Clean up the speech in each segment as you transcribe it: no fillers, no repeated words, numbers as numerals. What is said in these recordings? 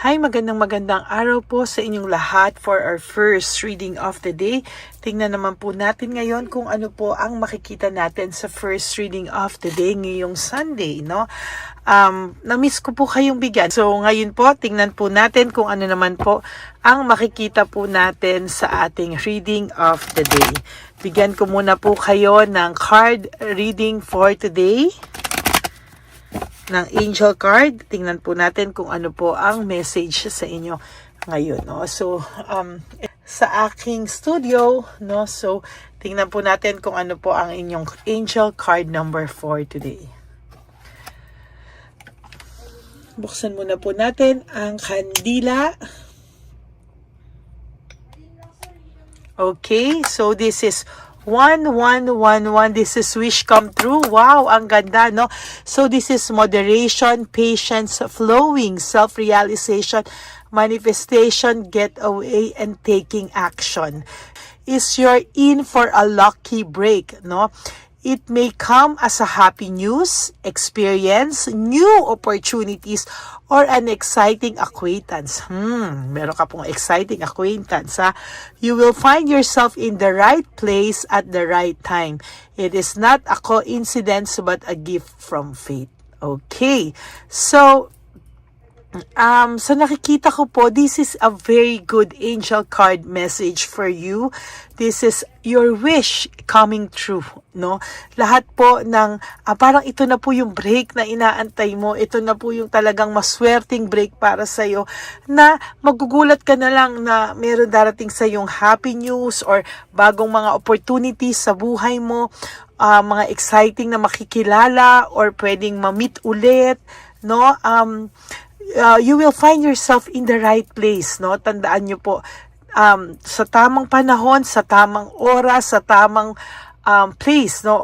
Hi, magandang araw po sa inyong lahat for our first reading of the day. Tingnan naman po natin ngayon kung ano po ang makikita natin sa first reading of the day ngayong Sunday, no? Na-miss ko po kayong bigyan. So, ngayon po, tingnan po natin kung ano naman po ang makikita po natin sa ating reading of the day. Bigyan ko muna po kayo ng card reading for today. Ng angel card. Tingnan po natin kung ano po ang message sa inyo ngayon, no? So, sa aking studio, no? So, tingnan po natin kung ano po ang inyong angel card number for today. Buksan muna po natin ang kandila. Okay, so this is 1111. This is wish come true. Wow, ang ganda, no? So this is moderation, patience, flowing, self-realization, manifestation, getaway, and taking action. Is you're in for a lucky break, no? It may come as a happy news, experience, new opportunities, or an exciting acquaintance. Meron ka pong exciting acquaintance, ha? You will find yourself in the right place at the right time. It is not a coincidence but a gift from fate. Okay. So, sa nakikita ko po, this is a very good angel card message for you. This is your wish coming true, no? Lahat po ng, parang ito na po yung break na inaantay mo. Ito na po yung talagang maswerteng break para sa'yo na magugulat ka na lang na meron darating sa yung happy news or bagong mga opportunities sa buhay mo, mga exciting na makikilala or pwedeng ma-meet ulit, no? You will find yourself in the right place, no? Tandaan nyo po, sa tamang panahon, sa tamang oras, sa tamang place, no?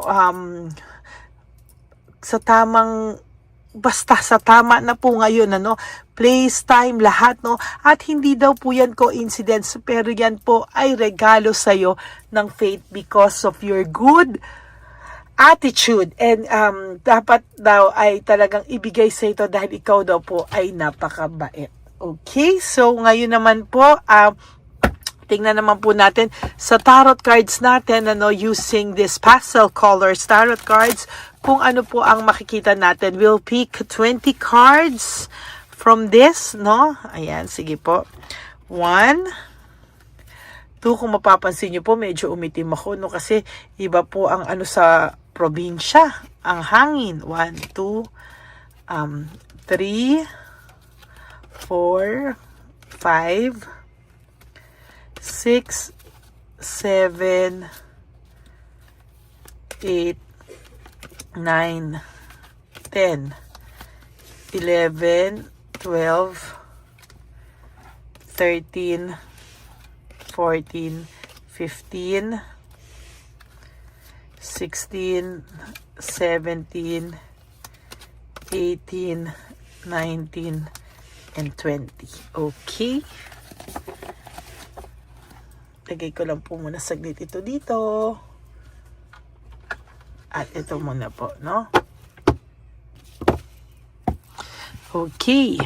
Basta sa tama na po ngayon, ano? Place, time, lahat, no? At hindi daw po yan coincidence, pero yan po ay regalo sa'yo ng fate because of your good attitude, and dapat daw ay talagang ibigay sa ito dahil ikaw daw po ay napakabait. Okay, so ngayon naman po, tingnan naman po natin sa tarot cards natin, ano, using this pastel colors tarot cards, kung ano po ang makikita natin. We'll pick 20 cards from this, no? Ayan, sige po. 1, 2, kung mapapansin nyo po, medyo umitim ako, no? Kasi iba po ang ano sa probinsya, ang hangin. 1, 2, 3, 4, 5, 6, 7, 8, 9, 10, 11, 12, 13, 14, 15, 16, 17, 18, 19, and 20. Okay. Lagay ko lang po muna saglit ito dito. At ito muna po, no? Okay.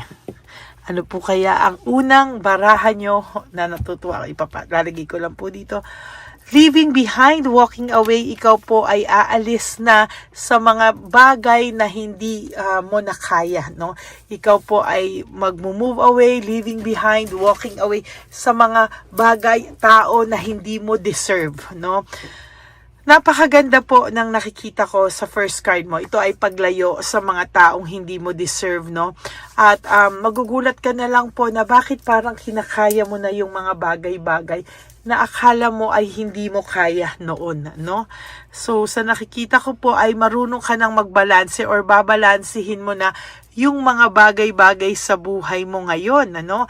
Ano po kaya ang unang barahan nyo na natutuwa? Lalagay ko lang po dito. Leaving behind, walking away, ikaw po ay aalis na sa mga bagay na hindi mo na kaya, no? Ikaw po ay mag-move away, leaving behind, walking away sa mga bagay, tao na hindi mo deserve, no? Napakaganda po ng nakikita ko sa first card mo. Ito ay paglayo sa mga taong hindi mo deserve, no? At magugulat ka na lang po na bakit parang kinakaya mo na yung mga bagay-bagay na akala mo ay hindi mo kaya noon, no? So, sa nakikita ko po ay marunong ka nang magbalanse or babalansihin mo na yung mga bagay-bagay sa buhay mo ngayon, ano?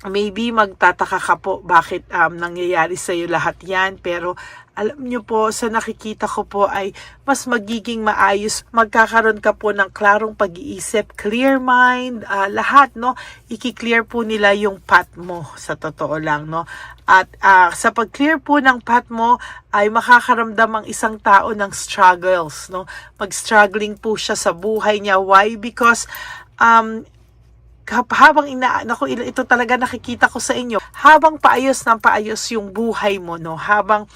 Maybe magtataka ka po bakit nangyayari sa iyo lahat yan, pero alam nyo po, sa nakikita ko po ay mas magiging maayos. Magkakaroon ka po ng klarong pag-iisip, clear mind, lahat, no? Iki-clear po nila yung path mo, sa totoo lang, no? At sa pag-clear po ng path mo, ay makakaramdam ang isang tao ng struggles, no? Mag-struggling po siya sa buhay niya. Why? Because habang naku, ito talaga nakikita ko sa inyo, habang paayos ng paayos yung buhay mo, no? Habang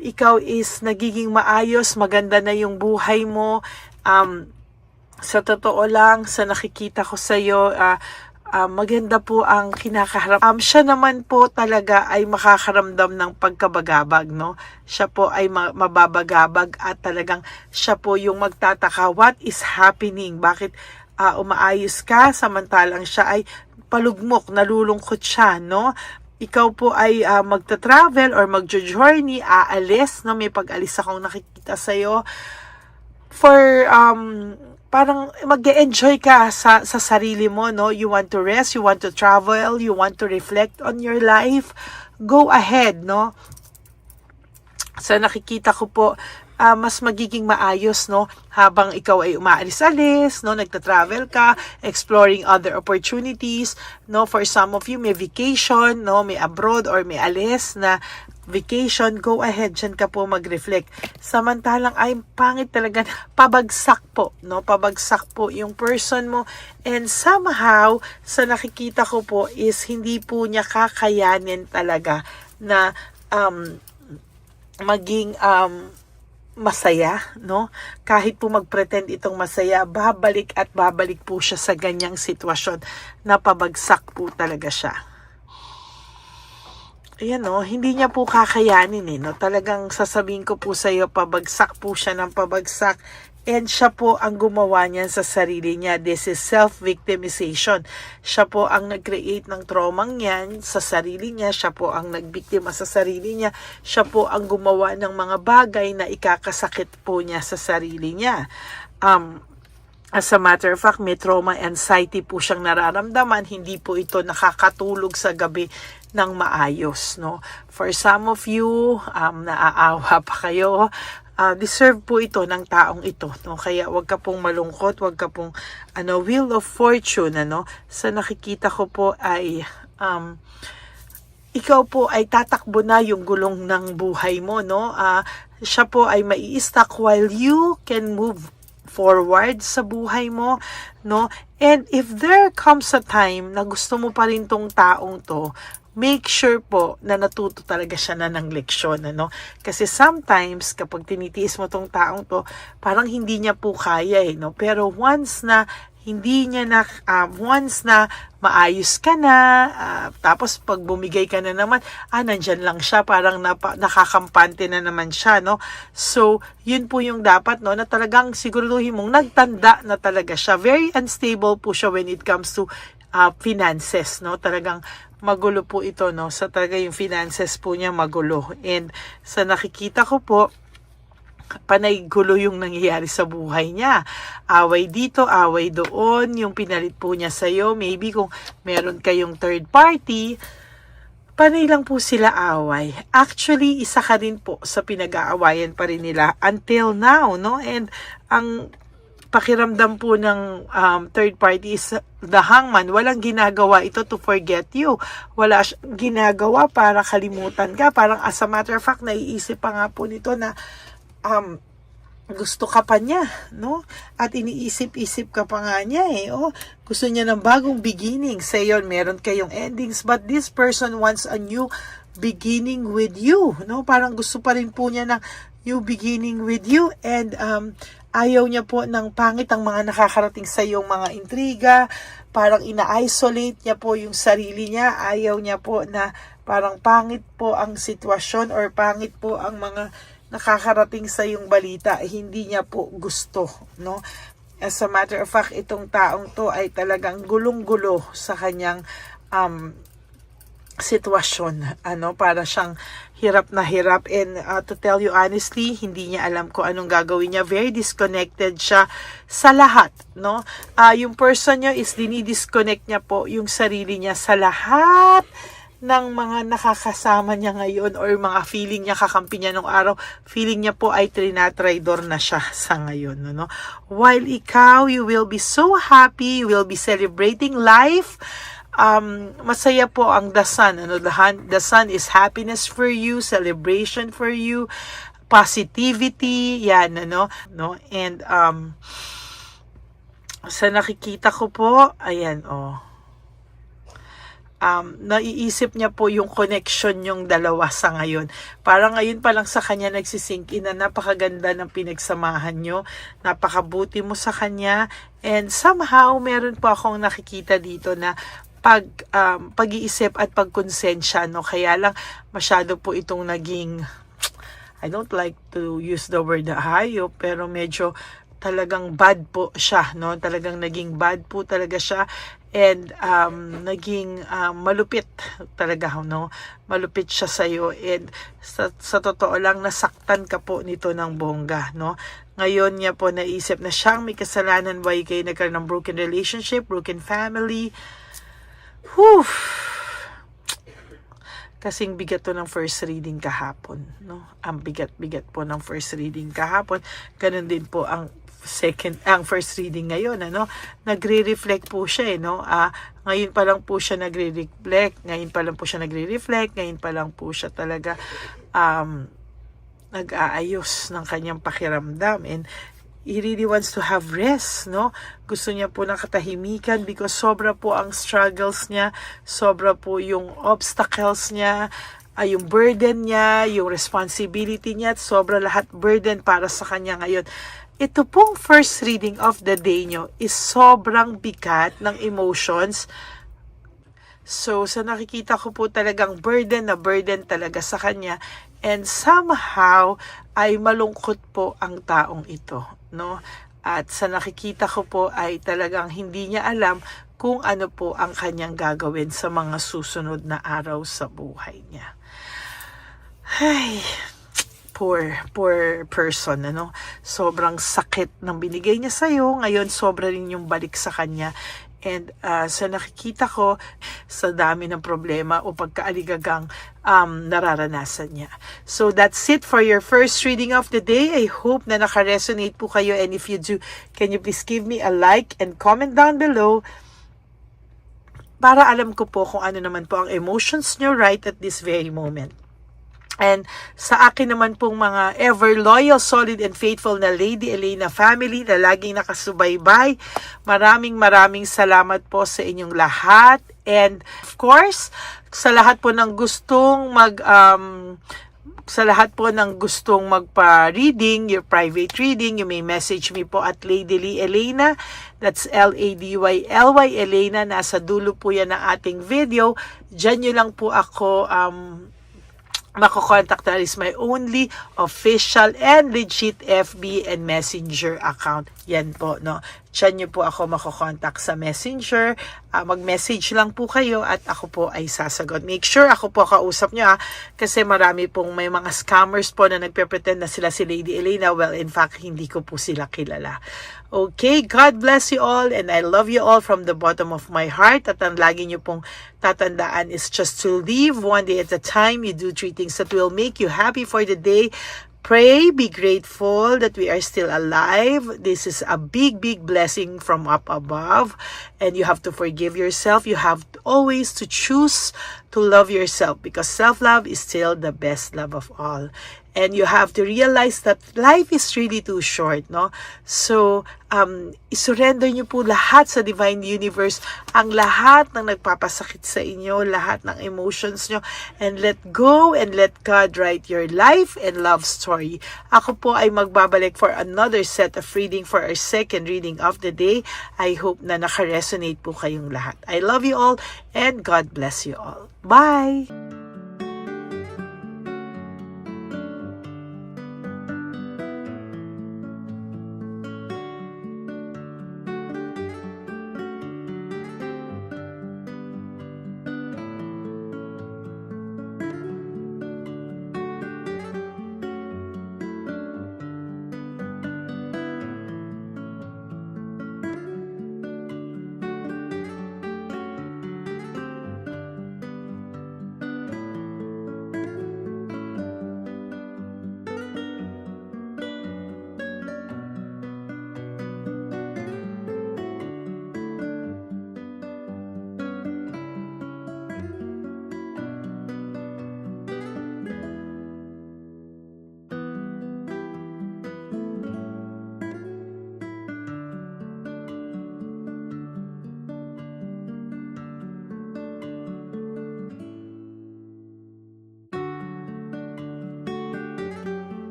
ikaw is nagiging maayos, maganda na yung buhay mo, sa totoo lang, sa nakikita ko sa iyo, maganda po ang kinakaharap. Siya naman po talaga ay makakaramdam ng pagkabagabag, no? Siya po ay mababagabag at talagang siya po yung magtataka, what is happening? Bakit umaayos ka samantalang siya ay palugmok, nalulungkot siya, no? Ikaw po ay magta-travel or magjo-journey, aalis, no? May pag-alis akong nakikita sa iyo for parang mag-enjoy ka sa sarili mo, no? You want to rest, you want to travel, you want to reflect on your life. Go ahead, no? Sa nakikita ko po, mas magiging maayos, no? Habang ikaw ay umaalis-alis, no? Nagta-travel ka, exploring other opportunities, no? For some of you, may vacation, no? May abroad or may alis na vacation, go ahead, dyan ka po mag-reflect. Samantalang ay pangit talaga, pabagsak po, no? Pabagsak po yung person mo, and somehow, sa nakikita ko po is hindi po niya kakayanin talaga na maging masaya, no? Kahit po mag-pretend itong masaya, babalik at babalik po siya sa ganyang sitwasyon na pabagsak po talaga siya. Ayan, no, hindi niya po kakayanin, no? Talagang sasabihin ko po sa iyo, pabagsak po siya ng pabagsak, and siya po ang gumawa niyan sa sarili niya. This is self-victimization. Siya po ang nag-create ng traumang yan sa sarili niya. Siya po ang nagbiktima sa sarili niya. Siya po ang gumawa ng mga bagay na ikakasakit po niya sa sarili niya. As a matter of fact, may trauma anxiety po siyang nararamdaman. Hindi po ito nakakatulog sa gabi ng maayos, no? For some of you, naaawa pa kayo, deserve po ito ng taong ito, no? Kaya wag ka pong malungkot, wag ka pong wheel of fortune, sa nakikita ko po ay ikaw po ay tatakbo na yung gulong ng buhay mo, no? Siya po ay mai-stuck while you can move forward sa buhay mo, no? And if there comes a time na gusto mo pa rin tong taong to, make sure po na natuto talaga siya na ng leksyon, Kasi sometimes, kapag tinitiis mo tong taong to, parang hindi niya po kaya, no? Pero once na once na maayos ka na, tapos pag bumigay ka na naman, nandyan lang siya, parang nakakampante na naman siya, no? So, yun po yung dapat, no? Na talagang siguraduhin mong nagtanda na talaga siya. Very unstable po siya when it comes to finances, no? Talagang magulo po ito, no? Sa talaga yung finances po niya magulo. And sa nakikita ko po, panay gulo yung nangyayari sa buhay niya. Away dito, away doon, yung pinalit po niya sa'yo. Maybe kung meron kayong third party, panay lang po sila away. Actually, isa ka rin po sa pinag-aawayan pa rin nila until now, no? And ang pakiramdam po ng third party is the hangman. Walang ginagawa ito to forget you. Wala ginagawa para kalimutan ka. Parang as a matter of fact, naiisip pa nga po nito na gusto ka pa niya, no? At iniisip-isip ka pa nga niya, gusto niya ng bagong beginning. Sa yon, meron kayong endings, but this person wants a new beginning with you, no? Parang gusto pa rin po niya ng new beginning with you, and ayaw niya po ng pangit ang mga nakakarating sa iyong mga intriga. Parang ina-isolate niya po yung sarili niya. Ayaw niya po na parang pangit po ang sitwasyon or pangit po ang mga nakakarating sa iyong balita. Hindi niya po gusto, no? As a matter of fact, itong taong to ay talagang gulong-gulo sa kanyang sitwasyon, para siyang hirap na hirap, and to tell you honestly, hindi niya alam kung anong gagawin niya. Very disconnected siya sa lahat, no? Yung person niya is dinidisconnect niya po yung sarili niya sa lahat ng mga nakakasama niya ngayon or mga feeling niya, kakampi niya nung araw, feeling niya po ay trinatraidor na siya sa ngayon, no? While ikaw, you will be so happy, you will be celebrating life. Masaya po ang the sun, the sun is happiness for you, celebration for you, positivity, yan, no? And Sa nakikita ko po, ayan, naiisip niya po yung connection yung dalawa sa ngayon. Parang ngayon pa lang sa kanya nagsisink in na napakaganda ng pinagsamahan nyo. Napakabuti mo sa kanya. And somehow, meron po akong nakikita dito na pag-iisip at pagkonsensya, no? Kaya lang, masyado po itong naging, I don't like to use the word hayop, pero medyo talagang bad po siya, no? Talagang naging bad po talaga siya. And naging malupit talaga, no? Malupit siya sa iyo, and sa totoo lang nasaktan ka po nito ng bongga, no? Ngayon niya po naisip na siyang may kasalanan, why kayo nagkaroon ng broken relationship, broken family. Whew! Kasing bigat to ng first reading kahapon, no? Ang bigat-bigat po ng first reading kahapon. Ganun din po ang first reading ngayon, ano? Nagre-reflect po siya, no? Ngayon pa lang po siya nagre-reflect, ngayon pa lang po siya talaga nag-aayos ng kanyang pakiramdam, and he really wants to have rest, no? Gusto niya po ng katahimikan because sobra po ang struggles niya, sobra po yung obstacles niya, yung burden niya, yung responsibility niya, at sobra lahat burden para sa kanya ngayon. Ito pong first reading of the day nyo is sobrang bigat ng emotions. So, sa nakikita ko po talagang burden na burden talaga sa kanya. And somehow, ay malungkot po ang taong ito, no? At sa nakikita ko po ay talagang hindi niya alam kung ano po ang kanyang gagawin sa mga susunod na araw sa buhay niya. Ay, poor person, ano? Sobrang sakit ng binigay niya sa'yo. Ngayon, sobra rin yung balik sa kanya. And sa nakikita ko, sa dami ng problema o pagkaaligagang nararanasan niya. So that's it for your first reading of the day. I hope na naka-resonate po kayo. And if you do, can you please give me a like and comment down below para alam ko po kung ano naman po ang emotions nyo right at this very moment. And sa akin naman pong mga ever loyal, solid, and faithful na Lady Elena family na laging nakasubaybay, maraming salamat po sa inyong lahat. And of course, sa lahat po ng gustong magpa-reading, your private reading, you may message me po at Lady Lee Elena. That's LADYLY Elena. Nasa dulo po yan ng ating video. Diyan nyo lang po ako makokontak. That is my only official and legit FB and Messenger account. Yan po, no? Diyan nyo po ako makokontak sa Messenger. Mag-message lang po kayo at ako po ay sasagot. Make sure ako po kausap nyo, kasi marami pong may mga scammers po na nagpe-pretend na sila si Lady Elena. Well, in fact, hindi ko po sila kilala. Okay, God bless you all, and I love you all from the bottom of my heart. At ang lagi nyo pong tatandaan is just to live one day at a time. You do 3 things that will make you happy for the day. Pray, be grateful that we are still alive. This is a big blessing from up above. And you have to forgive yourself. You have always to choose to love yourself, because self-love is still the best love of all. And you have to realize that life is really too short, no? So, isurrender nyo po lahat sa Divine Universe, ang lahat ng nagpapasakit sa inyo, lahat ng emotions nyo, and let go and let God write your life and love story. Ako po ay magbabalik for another set of reading for our second reading of the day. I hope na naka-resonate po kayong lahat. I love you all, and God bless you all. Bye!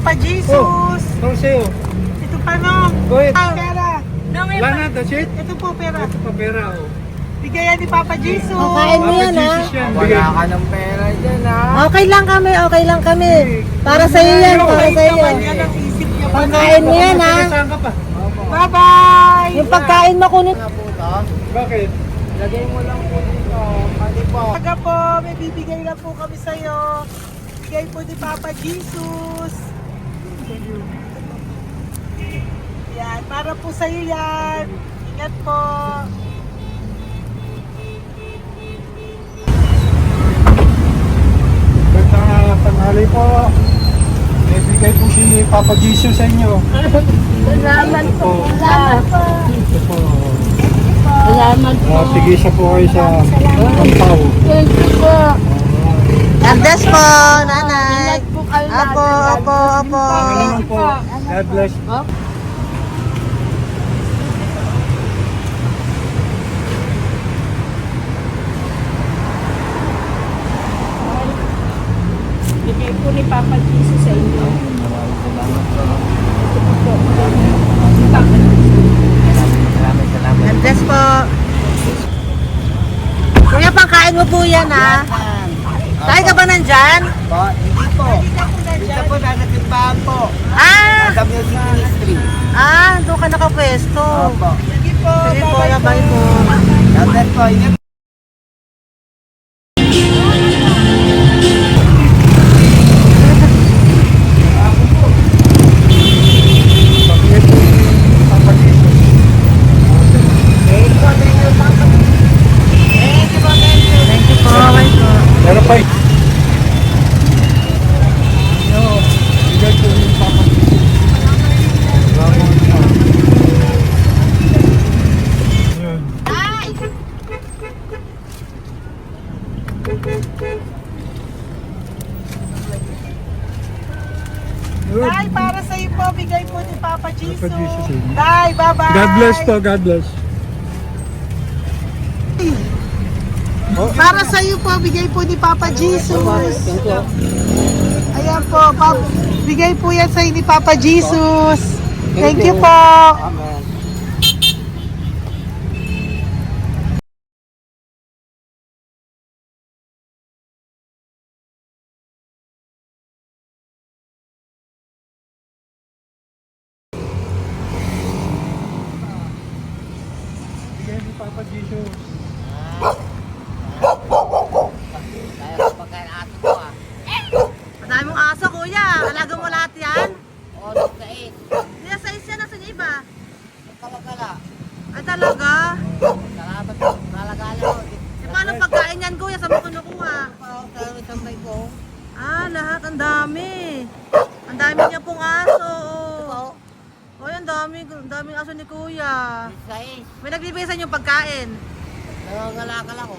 Papa Jesus. Ito sa'yo. Ito pa nung. Go ahead. Pera. Wala na, that's it. Ito po pera. Ito pa pera, oh. Bigayan ni Papa Jesus. Kain mo yan, ha? Jesus yan. Bigay. Wala ka ng pera dyan, ha? Okay lang kami, okay lang kami. Para sa iyo yan, para sa iyo. Naman yan ang isip niya pa. Pagkain mo yan, ha? Saan ka pa? Bye-bye. Yung pagkain makunit. Wala po ito. Bakit? Lagay mo lang po dito. Pwede po. Taga po, may bibigay lang po kami sa'yo. Bigay po ni Papa Jesus. Yan, para po sa'yo yan. Ingat po. Gandang tanghali po. May bigay po si Papa Jesus sa inyo. Salamat po. Salamat po. Ito po. Salamat po. Tigisa po kayo sa Pampaw. Thank you po. God bless po, nanay. Apo, apo, apo. Pangalaman po. God bless. Bigay po ni Papa Jesus sa inyo. God bless po. Kuya, pangkain mo po yan, ha? Tayo ka ba nandyan? Hindi po. Dito po, nasa timbahan po. Ah! Sa music ministry. Doon ka nakapwesto. Opo. Sige po, bye po. God bless po. Ingat. Bigay po ni Papa Jesus. Thank you po, bye po. Meron pa bigay po ni Papa Jesus. Bravo. Yan. Good. Tay, para sa iyo po, bigay po ni Papa Jesus. Papa Jesus, eh. Tay, bye-bye. God bless po, God bless. Para sa iyo po, bigay po ni Papa Jesus. Ayan po, bigay po yan sa iyo ni Papa Jesus. Thank you po. Amen. Bigay ni Papa Jesus. Kaya pagkain ato ko, ah. Madami mong aso, kuya. Alaga mo lahat yan. O, nagkait. Kaya sa isa, nasa niya iba. Kalagala. Ay talaga. Salamat po. Kalagala ko. E paano pagkain yan, kuya? Saan mo kinukuha? Sa tambay ko. Lahat. Ang dami. Ang dami niya pong aso. Oy, ang daming aso ni kuya. Sais. May nagbibigay sa inyo pagkain. Nangangalakal ako.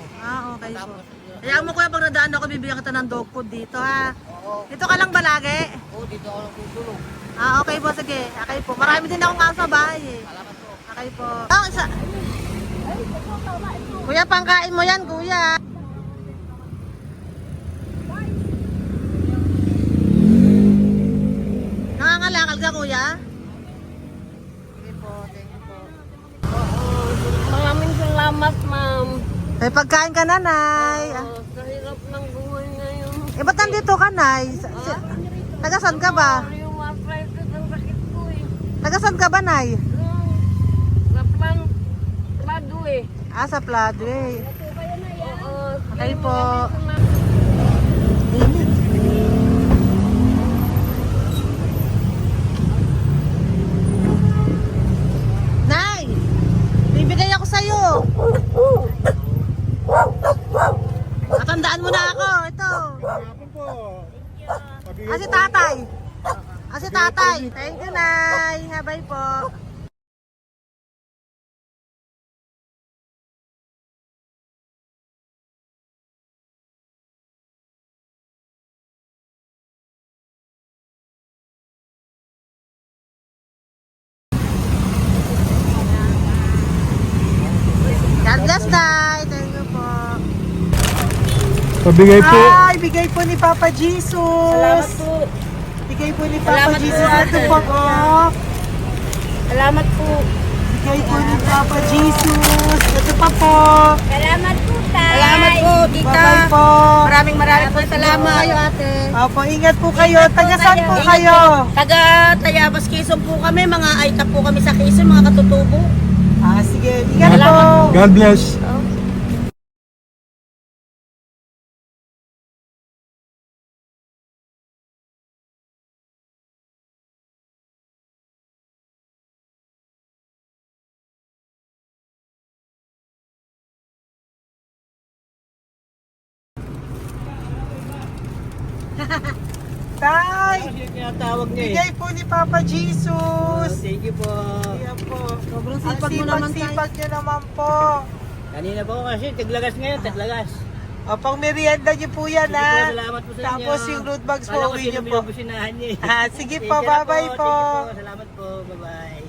Okay po. Tapos, Hayaan mo kuya, pag nadaan ako, bibigyan kita ng dog food dito, ha? oo. Dito ka lang ba lagi? Dito ako nagtutulong. Okay po, sige. Okay po. Marami din akong aso sa bahay, eh. Salamat po. Okay po. Isa. Kuya, pangkain mo yan, kuya. Nangangalakal ka, kuya? Sige po, thank you po. Maraming salamat, ma'am. May pagkain ka, nanay. Sa hirap ng buhay ngayon. Ba't nandito ka, nay? Tagasan ka ba? Yung arthritis ang sakit ko eh. Tagasan ka ba, nay? Sa plado eh. Sa Pladway. Oo. Okay po. Nay! Bibigay ako sa'yo. Natandaan mo na ako. Ito. Hapon po. Si tatay. Si tatay. Thank you, Nay. Habay po. God bless, Tay. Thank you po. Pabigay po. Bigay po ni Papa Jesus. Salamat po. Bigay Bigay po ni Papa Salamat po, Jesus. Ito ate. po, oh. Salamat po. Bigay po ni Papa Jesus. Ito pa po. Salamat po, tay. Salamat po, tita. Bye-bye po. Maraming po salamat. Kayo, ate. Opo, ingat po kayo. Taga saan po kayo? Taga Tayabas, Quezon po kami. Mga aita po kami sa Quezon, mga katutubo. Sige, ingat po. God bless. Tay, Tinatawag niya bigay po ni Papa Jesus. Thank you po. Ayan po. Sobrang Ang sipag mo naman, tay. sipag nyo naman po. Kanina po kasi, taglagas ngayon, taglagas. O, pang merienda nyo po yan, Sige po, ha? salamat po sa inyo. Tapos yung road bags po, Kala ko uwi nyo sino po. binubusinahan niya eh. Sige Sige po, na bye-bye po. Sige po, salamat po. Bye-bye.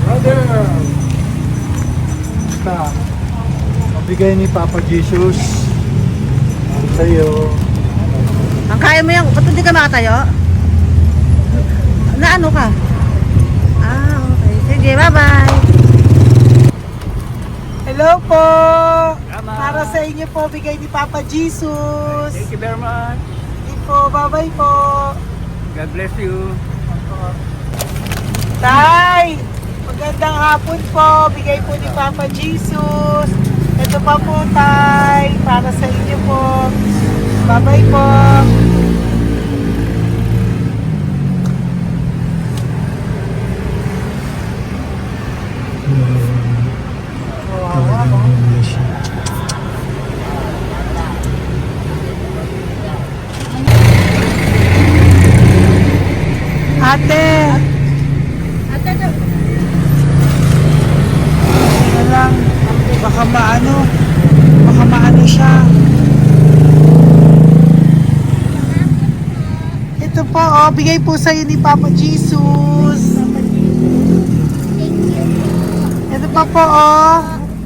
Brother! Basta, mabigay ni Papa Jesus. Ang sa'yo. Ang kaya mo yan. Ba't hindi ka makatayo? Na ano ka? Okay. Sige, bye-bye. Hello po. Tama. Para sa inyo po, bigay ni Papa Jesus. Thank you very much. Sige po, bye-bye po. God bless you. Tay, magandang hapon po. Bigay po ni Papa Jesus. Ito pa po, Tay. Para sa inyo po. Bye-bye po. Ate. Ano lang, baka maano siya. Ito po, bigay po sa'yo ni Papa Jesus. Ito pa po,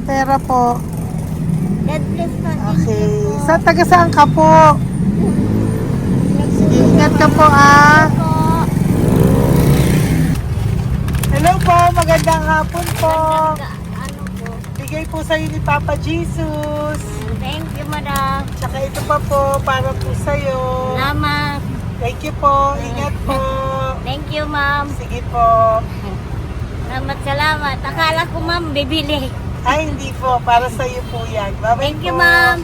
pera po. God bless po. Okay, taga saan ka po? Sige, ingat ka po, Hello po, magandang hapon po. Ano po? Bigay po sa'yo ni Papa Jesus. Thank you, madam. Tsaka ito pa po, para po sa'yo. Salamat. Thank you po, ingat po. Thank you, ma'am. Sige po. Salamat. Akala ko, ma'am, bibili. Ay, hindi po, para sa'yo po yan. Bye-bye Thank you, po. ma'am.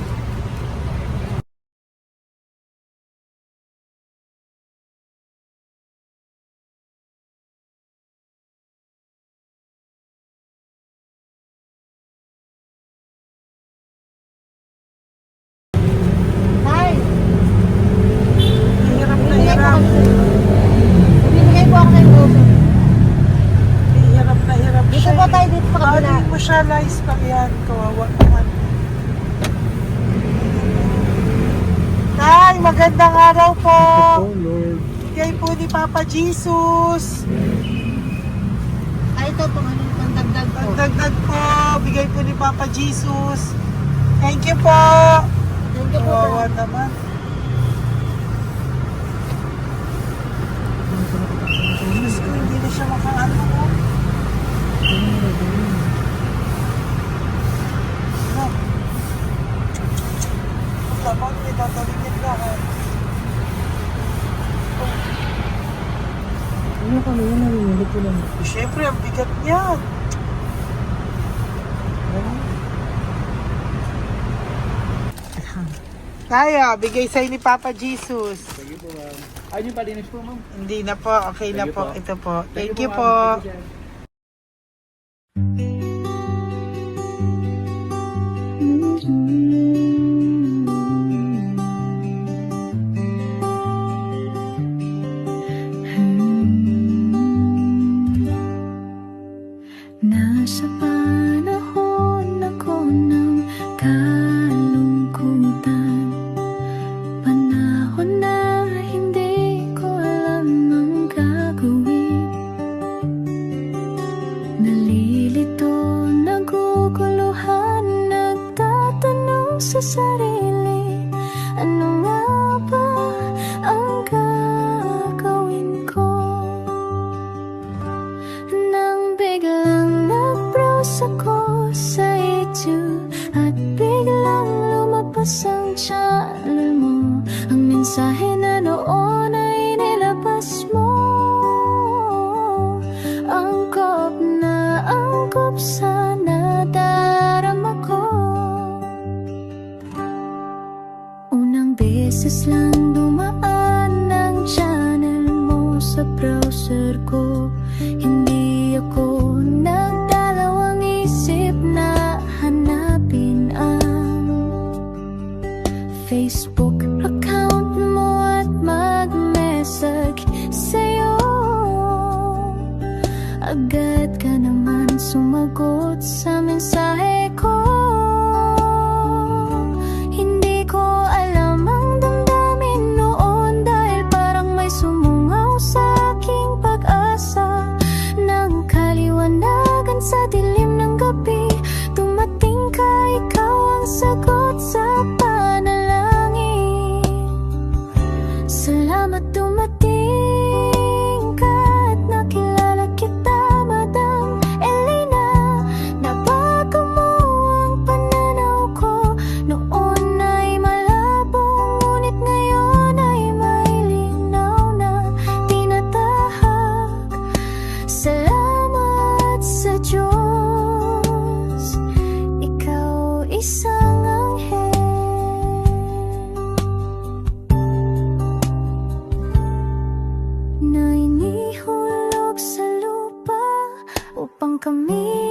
Hi. Hirap na hirap. Bibigay po ako ng gusto. Hirap na hirap Dito siya. po tayo, dito sa kabila. Hindi mo siya lies pa yan. Kawawa naman. Tay, magandang araw po. Oh, Lord. Bigay po ni Papa Jesus. Ay, ito po, ano, pantagdag po. Pagdagdag po, bigay po ni Papa Jesus. Thank you po. Thank you po. Kawawa naman. Diyos ko, hindi na siya makaano po. Ano? Tapos, may tatawagin lahat. Ano kami yun, narinig ko lang. Siyempre, ang bigat niyan. Kaya, bigay sa'yo ni Papa Jesus. Sige po, ma'am. Ay, yung palinis po, ma'am. Hindi na po, okay na Sige po. po. Ito po. Thank you ma'am. po. Thank you, sir. Nasa panahon ako ng kalungkutan, panahon na hindi ko alam ang gagawin. sakop sa nadarama ko. Unang beses lang dumaan ang channel mo sa browser ko. Hindi ako nagdalawang isip na hanapin ang Facebook account mo at mag-message sa'yo. Agad ka naman sumagot sa mensahe ko. Hindi ko alam ang damdamin noon, dahil parang may sumungaw sa aking pag-asa. Nang kaliwanagan sa dilim ng gabi, dumating ka, ikaw ang sagot sa panalangin. Salamat dumating ka at nakilala kita, Madam Elena. Nabago mo ang pananaw ko. Noon ay malabo, ngunit ngayon ay may linaw na tinatahak. Salamat sa Diyos, ikaw isang anghel na inihulog sa lupa upang kami